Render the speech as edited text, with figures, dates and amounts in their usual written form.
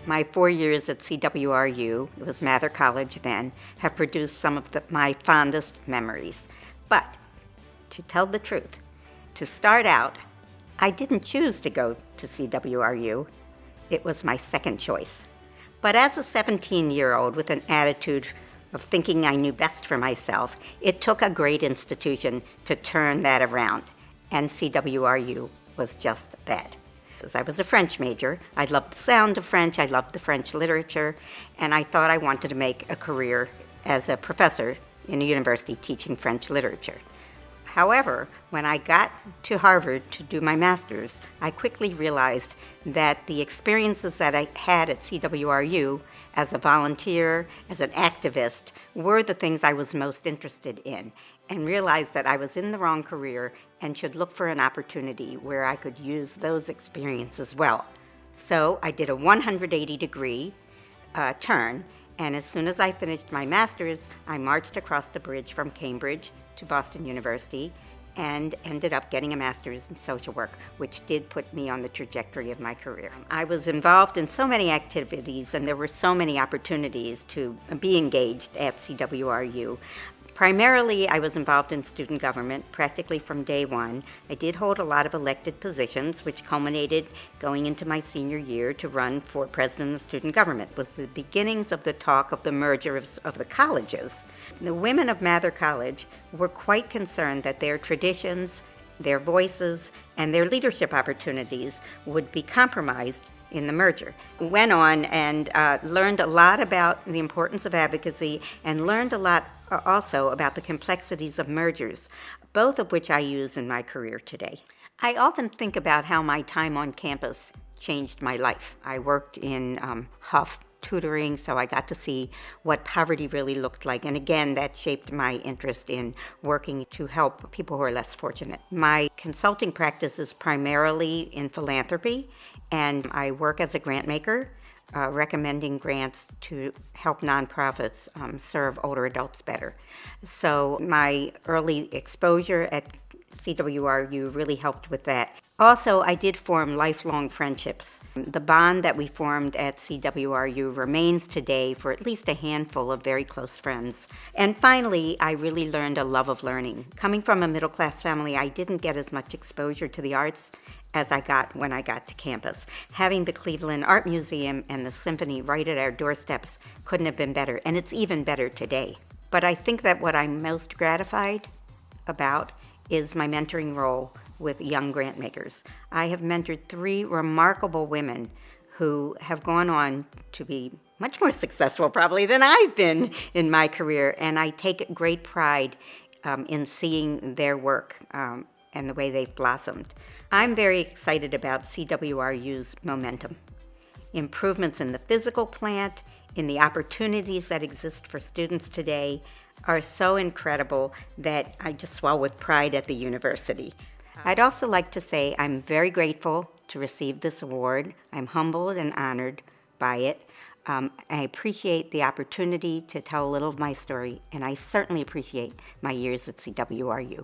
My 4 years at CWRU, it was Mather College then, have produced some of my fondest memories. But, to tell the truth, to start out, I didn't choose to go to CWRU. It was my second choice. But as a 17-year-old with an attitude of thinking I knew best for myself, it took a great institution to turn that around, and CWRU was just that. I was a French major. I loved the sound of French, I loved the French literature, and I thought I wanted to make a career as a professor in a university teaching French literature. However, when I got to Harvard to do my master's, I quickly realized that the experiences that I had at CWRU as a volunteer, as an activist, were the things I was most interested in, and realized that I was in the wrong career and should look for an opportunity where I could use those experiences well. So I did a 180-degree turn, and as soon as I finished my master's, I marched across the bridge from Cambridge to Boston University and ended up getting a master's in social work, which did put me on the trajectory of my career. I was involved in so many activities, and there were so many opportunities to be engaged at CWRU. Primarily, I was involved in student government practically from day one. I did hold a lot of elected positions, which culminated going into my senior year to run for president of student government. It was the beginnings of the talk of the merger of the colleges. The women of Mather College were quite concerned that their traditions, their voices, and their leadership opportunities would be compromised in the merger. Went on and learned a lot about the importance of advocacy, and learned a lot also about the complexities of mergers, both of which I use in my career today. I often think about how my time on campus changed my life. I worked in Huff tutoring, so I got to see what poverty really looked like, and again, that shaped my interest in working to help people who are less fortunate. My consulting practice is primarily in philanthropy, and I work as a grant maker, recommending grants to help nonprofits serve older adults better. So my early exposure at CWRU really helped with that. Also, I did form lifelong friendships. The bond that we formed at CWRU remains today for at least a handful of very close friends. And finally, I really learned a love of learning. Coming from a middle-class family, I didn't get as much exposure to the arts as I got when I got to campus. Having the Cleveland Art Museum and the Symphony right at our doorsteps couldn't have been better, and it's even better today. But I think that what I'm most gratified about is my mentoring role with young grant makers. I have mentored 3 remarkable women who have gone on to be much more successful probably than I've been in my career, and I take great pride in seeing their work and the way they've blossomed. I'm very excited about CWRU's momentum. Improvements in the physical plant, in the opportunities that exist for students today are so incredible that I just swell with pride at the university. I'd also like to say I'm very grateful to receive this award. I'm humbled and honored by it. I appreciate the opportunity to tell a little of my story, and I certainly appreciate my years at CWRU.